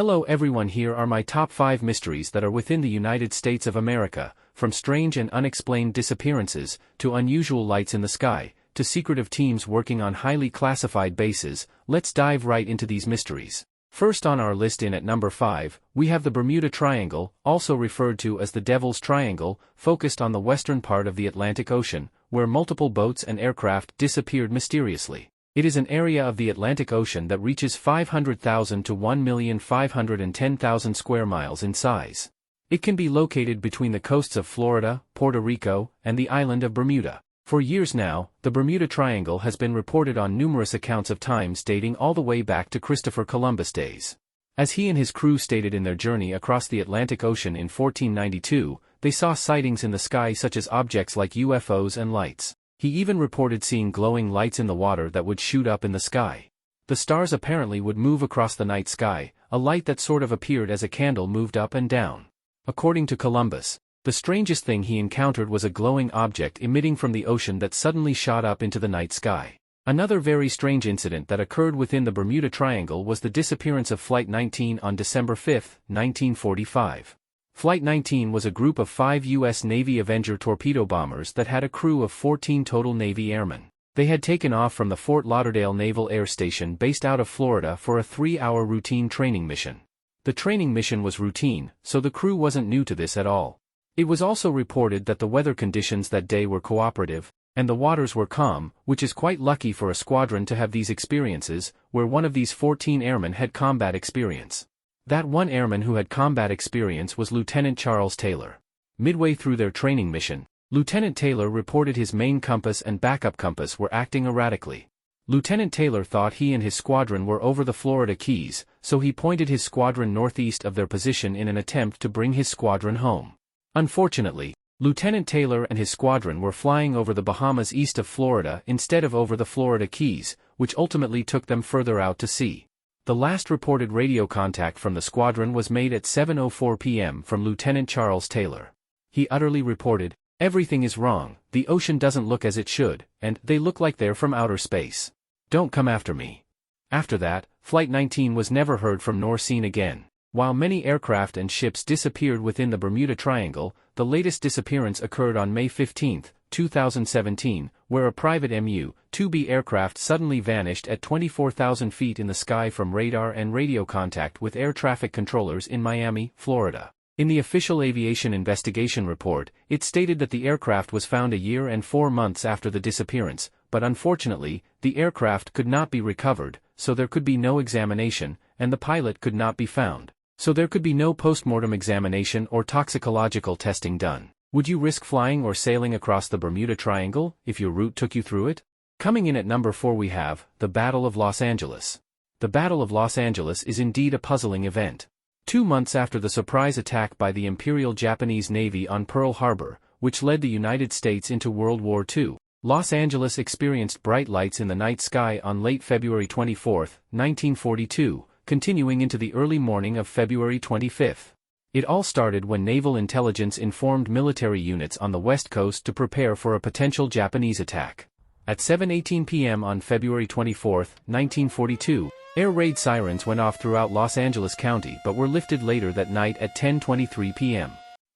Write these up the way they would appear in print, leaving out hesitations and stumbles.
Hello everyone, here are my top 5 mysteries that are within the United States of America, from strange and unexplained disappearances, to unusual lights in the sky, to secretive teams working on highly classified bases. Let's dive right into these mysteries. First on our list at number 5, we have the Bermuda Triangle, also referred to as the Devil's Triangle, focused on the western part of the Atlantic Ocean, where multiple boats and aircraft disappeared mysteriously. It is an area of the Atlantic Ocean that reaches 500,000 to 1,510,000 square miles in size. It can be located between the coasts of Florida, Puerto Rico, and the island of Bermuda. For years now, the Bermuda Triangle has been reported on numerous accounts of times dating all the way back to Christopher Columbus days. As he and his crew stated in their journey across the Atlantic Ocean in 1492, they saw sightings in the sky such as objects like UFOs and lights. He even reported seeing glowing lights in the water that would shoot up in the sky. The stars apparently would move across the night sky, a light that sort of appeared as a candle moved up and down. According to Columbus, the strangest thing he encountered was a glowing object emitting from the ocean that suddenly shot up into the night sky. Another very strange incident that occurred within the Bermuda Triangle was the disappearance of Flight 19 on December 5, 1945. Flight 19 was a group of 5 U.S. Navy Avenger torpedo bombers that had a crew of 14 total Navy airmen. They had taken off from the Fort Lauderdale Naval Air Station based out of Florida for a 3-hour routine training mission. The training mission was routine, so the crew wasn't new to this at all. It was also reported that the weather conditions that day were cooperative, and the waters were calm, which is quite lucky for a squadron to have these experiences, where one of these 14 airmen had combat experience. That one airman who had combat experience was Lieutenant Charles Taylor. Midway through their training mission, Lieutenant Taylor reported his main compass and backup compass were acting erratically. Lieutenant Taylor thought he and his squadron were over the Florida Keys, so he pointed his squadron northeast of their position in an attempt to bring his squadron home. Unfortunately, Lieutenant Taylor and his squadron were flying over the Bahamas east of Florida instead of over the Florida Keys, which ultimately took them further out to sea. The last reported radio contact from the squadron was made at 7:04 p.m. from Lieutenant Charles Taylor. He utterly reported, "Everything is wrong, the ocean doesn't look as it should, and they look like they're from outer space. Don't come after me." After that, Flight 19 was never heard from nor seen again. While many aircraft and ships disappeared within the Bermuda Triangle, the latest disappearance occurred on May 15, 2017, where a private MU-2B aircraft suddenly vanished at 24,000 feet in the sky from radar and radio contact with air traffic controllers in Miami, Florida. In the official aviation investigation report, it stated that the aircraft was found a year and 4 months after the disappearance, but unfortunately, the aircraft could not be recovered, so there could be no examination, and the pilot could not be found. So there could be no post-mortem examination or toxicological testing done. Would you risk flying or sailing across the Bermuda Triangle, if your route took you through it? Coming in at number 4 we have, the Battle of Los Angeles. The Battle of Los Angeles is indeed a puzzling event. 2 months after the surprise attack by the Imperial Japanese Navy on Pearl Harbor, which led the United States into World War II, Los Angeles experienced bright lights in the night sky on late February 24, 1942, continuing into the early morning of February 25. It all started when naval intelligence informed military units on the West Coast to prepare for a potential Japanese attack. At 7:18 p.m. on February 24, 1942, air raid sirens went off throughout Los Angeles County but were lifted later that night at 10:23 p.m.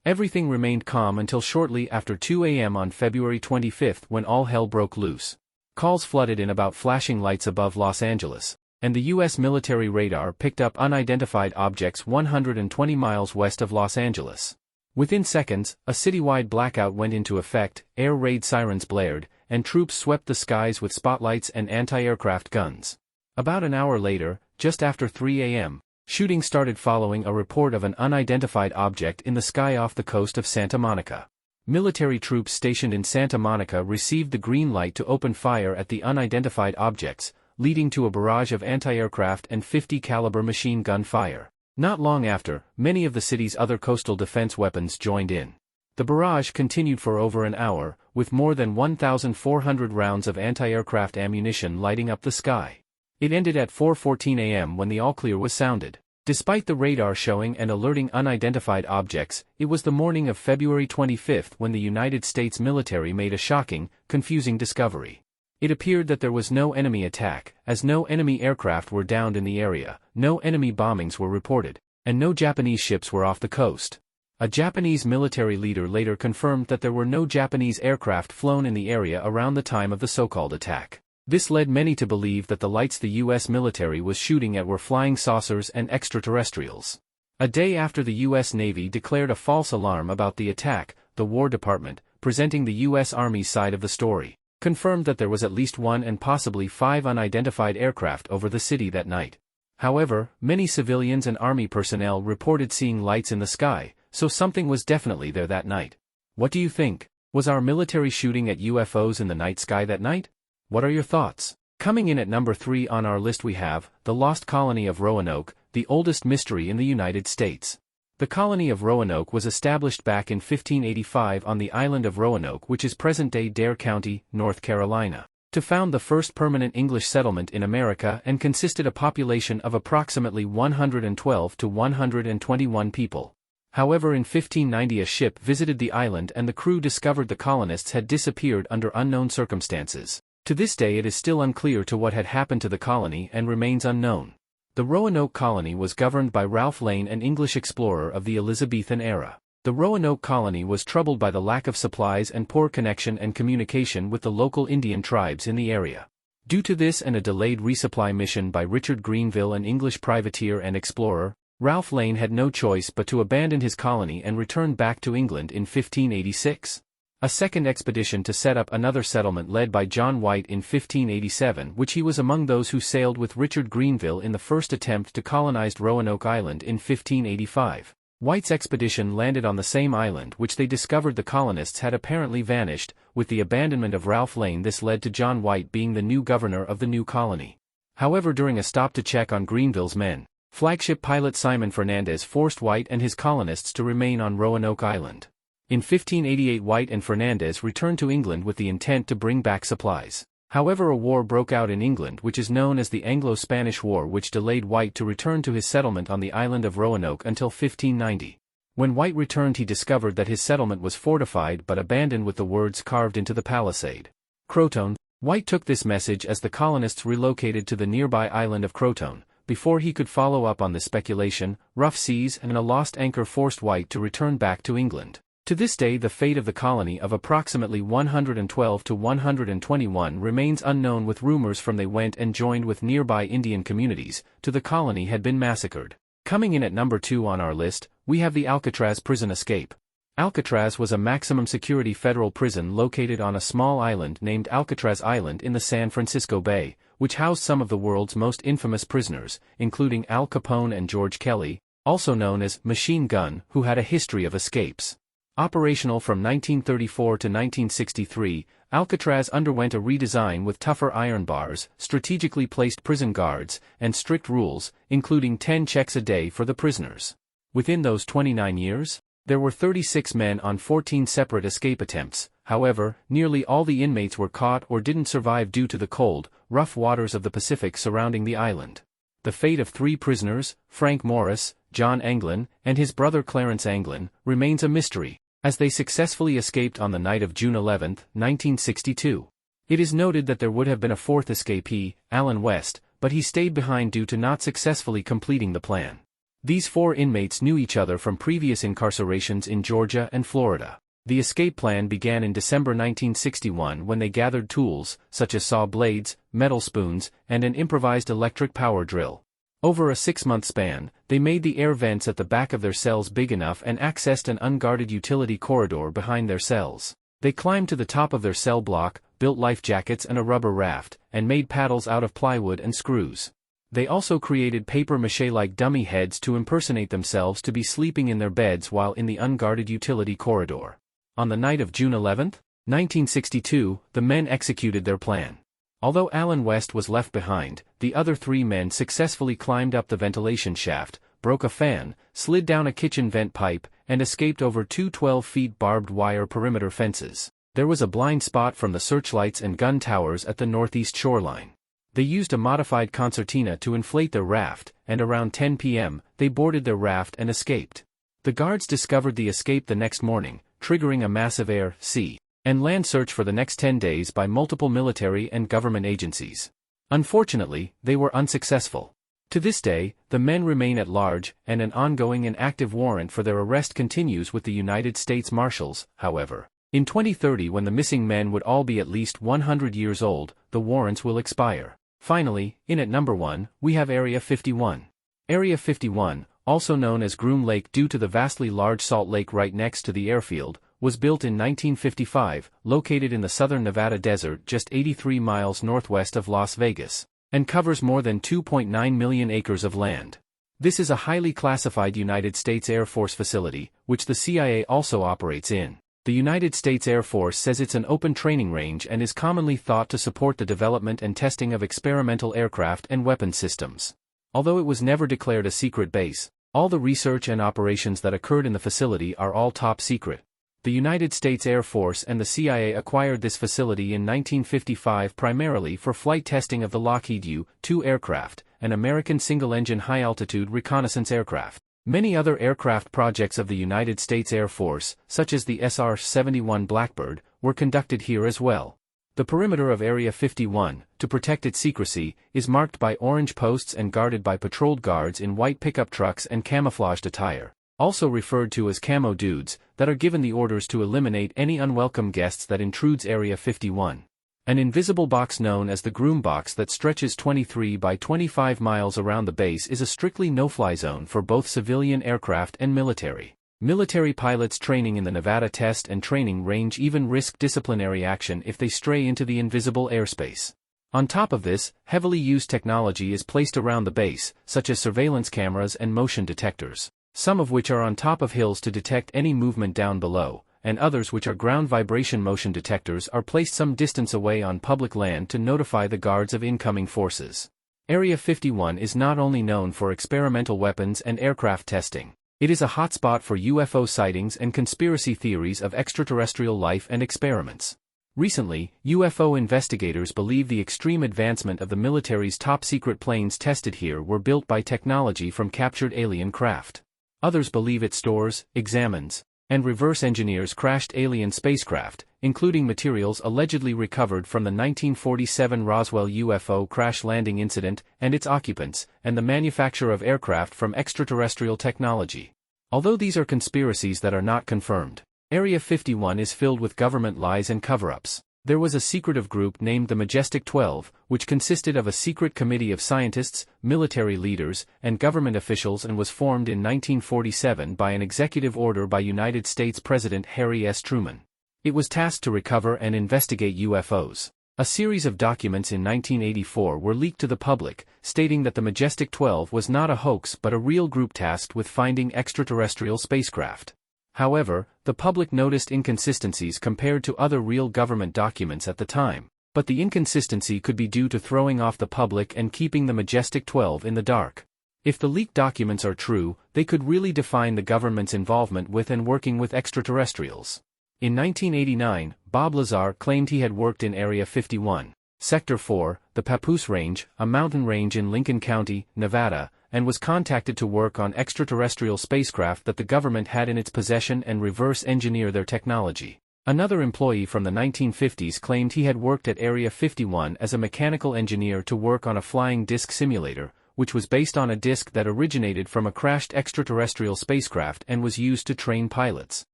Everything remained calm until shortly after 2 a.m. on February 25 when all hell broke loose. Calls flooded in about flashing lights above Los Angeles, and the U.S. military radar picked up unidentified objects 120 miles west of Los Angeles. Within seconds, a citywide blackout went into effect, air raid sirens blared, and troops swept the skies with spotlights and anti-aircraft guns. About an hour later, just after 3 a.m., shooting started following a report of an unidentified object in the sky off the coast of Santa Monica. Military troops stationed in Santa Monica received the green light to open fire at the unidentified objects, leading to a barrage of anti-aircraft and .50 caliber machine gun fire. Not long after, many of the city's other coastal defense weapons joined in. The barrage continued for over an hour, with more than 1,400 rounds of anti-aircraft ammunition lighting up the sky. It ended at 4:14 a.m. when the all-clear was sounded. Despite the radar showing and alerting unidentified objects, it was the morning of February 25 when the United States military made a shocking, confusing discovery. It appeared that there was no enemy attack, as no enemy aircraft were downed in the area, no enemy bombings were reported, and no Japanese ships were off the coast. A Japanese military leader later confirmed that there were no Japanese aircraft flown in the area around the time of the so-called attack. This led many to believe that the lights the U.S. military was shooting at were flying saucers and extraterrestrials. A day after the U.S. Navy declared a false alarm about the attack, the War Department, presenting the U.S. Army's side of the story, confirmed that there was at least 1 and possibly 5 unidentified aircraft over the city that night. However, many civilians and Army personnel reported seeing lights in the sky, so something was definitely there that night. What do you think? Was our military shooting at UFOs in the night sky that night? What are your thoughts? Coming in at number 3 on our list we have, the Lost Colony of Roanoke, the oldest mystery in the United States. The colony of Roanoke was established back in 1585 on the island of Roanoke, which is present-day Dare County, North Carolina, to found the first permanent English settlement in America and consisted a population of approximately 112 to 121 people. However, in 1590 a ship visited the island and the crew discovered the colonists had disappeared under unknown circumstances. To this day it is still unclear to what had happened to the colony and remains unknown. The Roanoke Colony was governed by Ralph Lane, an English explorer of the Elizabethan era. The Roanoke Colony was troubled by the lack of supplies and poor connection and communication with the local Indian tribes in the area. Due to this and a delayed resupply mission by Richard Greenville, an English privateer and explorer, Ralph Lane had no choice but to abandon his colony and return back to England in 1586. A second expedition to set up another settlement led by John White in 1587, which he was among those who sailed with Richard Greenville in the first attempt to colonize Roanoke Island in 1585. White's expedition landed on the same island which they discovered the colonists had apparently vanished. With the abandonment of Ralph Lane, this led to John White being the new governor of the new colony. However, during a stop to check on Greenville's men, flagship pilot Simon Fernandez forced White and his colonists to remain on Roanoke Island. In 1588 White and Fernandez returned to England with the intent to bring back supplies. However, a war broke out in England which is known as the Anglo-Spanish War, which delayed White to return to his settlement on the island of Roanoke until 1590. When White returned, he discovered that his settlement was fortified but abandoned with the words carved into the palisade, Croton. White took this message as the colonists relocated to the nearby island of Croton. Before he could follow up on this speculation, rough seas and a lost anchor forced White to return back to England. To this day, the fate of the colony of approximately 112 to 121 remains unknown, with rumors from they went and joined with nearby Indian communities to the colony had been massacred. Coming in at number 2 on our list, we have the Alcatraz prison escape. Alcatraz was a maximum security federal prison located on a small island named Alcatraz Island in the San Francisco Bay, which housed some of the world's most infamous prisoners, including Al Capone and George Kelly, also known as Machine Gun, who had a history of escapes. Operational from 1934 to 1963, Alcatraz underwent a redesign with tougher iron bars, strategically placed prison guards, and strict rules, including 10 checks a day for the prisoners. Within those 29 years, there were 36 men on 14 separate escape attempts. However, nearly all the inmates were caught or didn't survive due to the cold, rough waters of the Pacific surrounding the island. The fate of 3 prisoners, Frank Morris, John Anglin, and his brother Clarence Anglin, remains a mystery, as they successfully escaped on the night of June 11, 1962. It is noted that there would have been a 4th escapee, Alan West, but he stayed behind due to not successfully completing the plan. These 4 inmates knew each other from previous incarcerations in Georgia and Florida. The escape plan began in December 1961 when they gathered tools, such as saw blades, metal spoons, and an improvised electric power drill. Over a 6-month span, they made the air vents at the back of their cells big enough and accessed an unguarded utility corridor behind their cells. They climbed to the top of their cell block, built life jackets and a rubber raft, and made paddles out of plywood and screws. They also created papier-mâché-like dummy heads to impersonate themselves to be sleeping in their beds while in the unguarded utility corridor. On the night of June 11, 1962, the men executed their plan. Although Alan West was left behind, the other 3 men successfully climbed up the ventilation shaft, broke a fan, slid down a kitchen vent pipe, and escaped over 2 12-foot barbed wire perimeter fences. There was a blind spot from the searchlights and gun towers at the northeast shoreline. They used a modified concertina to inflate their raft, and around 10 p.m., they boarded their raft and escaped. The guards discovered the escape the next morning, triggering a massive air, sea, and land search for the next 10 days by multiple military and government agencies. Unfortunately, they were unsuccessful. To this day, the men remain at large, and an ongoing and active warrant for their arrest continues with the United States Marshals. However, in 2030, when the missing men would all be at least 100 years old, the warrants will expire. Finally, in at number 1, we have Area 51. Area 51, also known as Groom Lake due to the vastly large salt lake right next to the airfield, was built in 1955, located in the southern Nevada desert just 83 miles northwest of Las Vegas, and covers more than 2.9 million acres of land. This is a highly classified United States Air Force facility, which the CIA also operates in. The United States Air Force says it's an open training range and is commonly thought to support the development and testing of experimental aircraft and weapons systems. Although it was never declared a secret base, all the research and operations that occurred in the facility are all top secret. The United States Air Force and the CIA acquired this facility in 1955 primarily for flight testing of the Lockheed U-2 aircraft, an American single-engine high-altitude reconnaissance aircraft. Many other aircraft projects of the United States Air Force, such as the SR-71 Blackbird, were conducted here as well. The perimeter of Area 51, to protect its secrecy, is marked by orange posts and guarded by patrolled guards in white pickup trucks and camouflaged attire, also referred to as camo dudes, that are given the orders to eliminate any unwelcome guests that intrudes Area 51. An invisible box known as the Groom Box that stretches 23 by 25 miles around the base is a strictly no-fly zone for both civilian aircraft and military. Military pilots training in the Nevada Test and Training Range even risk disciplinary action if they stray into the invisible airspace. On top of this, heavily used technology is placed around the base, such as surveillance cameras and motion detectors, some of which are on top of hills to detect any movement down below, and others which are ground vibration motion detectors are placed some distance away on public land to notify the guards of incoming forces. Area 51 is not only known for experimental weapons and aircraft testing, it is a hotspot for UFO sightings and conspiracy theories of extraterrestrial life and experiments. Recently, UFO investigators believe the extreme advancement of the military's top-secret planes tested here were built by technology from captured alien craft. Others believe it stores, examines, and reverse engineers crashed alien spacecraft, including materials allegedly recovered from the 1947 Roswell UFO crash landing incident and its occupants, and the manufacture of aircraft from extraterrestrial technology. Although these are conspiracies that are not confirmed, Area 51 is filled with government lies and cover-ups. There was a secretive group named the Majestic 12, which consisted of a secret committee of scientists, military leaders, and government officials and was formed in 1947 by an executive order by United States President Harry S. Truman. It was tasked to recover and investigate UFOs. A series of documents in 1984 were leaked to the public, stating that the Majestic 12 was not a hoax but a real group tasked with finding extraterrestrial spacecraft. However, the public noticed inconsistencies compared to other real government documents at the time, but the inconsistency could be due to throwing off the public and keeping the Majestic 12 in the dark. If the leaked documents are true, they could really define the government's involvement with and working with extraterrestrials. In 1989, Bob Lazar claimed he had worked in Area 51, Sector 4, the Papoose Range, a mountain range in Lincoln County, Nevada, and was contacted to work on extraterrestrial spacecraft that the government had in its possession and reverse engineer their technology. Another employee from the 1950s claimed he had worked at Area 51 as a mechanical engineer to work on a flying disc simulator, which was based on a disc that originated from a crashed extraterrestrial spacecraft and was used to train pilots.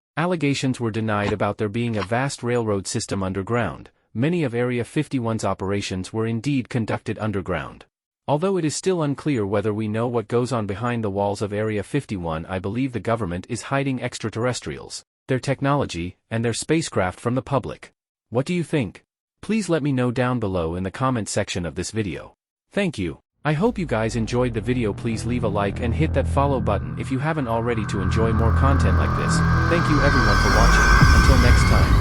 Allegations were denied about there being a vast railroad system underground. Many of Area 51's operations were indeed conducted underground. Although it is still unclear whether we know what goes on behind the walls of Area 51, I believe the government is hiding extraterrestrials, their technology, and their spacecraft from the public. What do you think? Please let me know down below in the comment section of this video. Thank you. I hope you guys enjoyed the video. Please leave a like and hit that follow button if you haven't already to enjoy more content like this. Thank you everyone for watching. Until next time.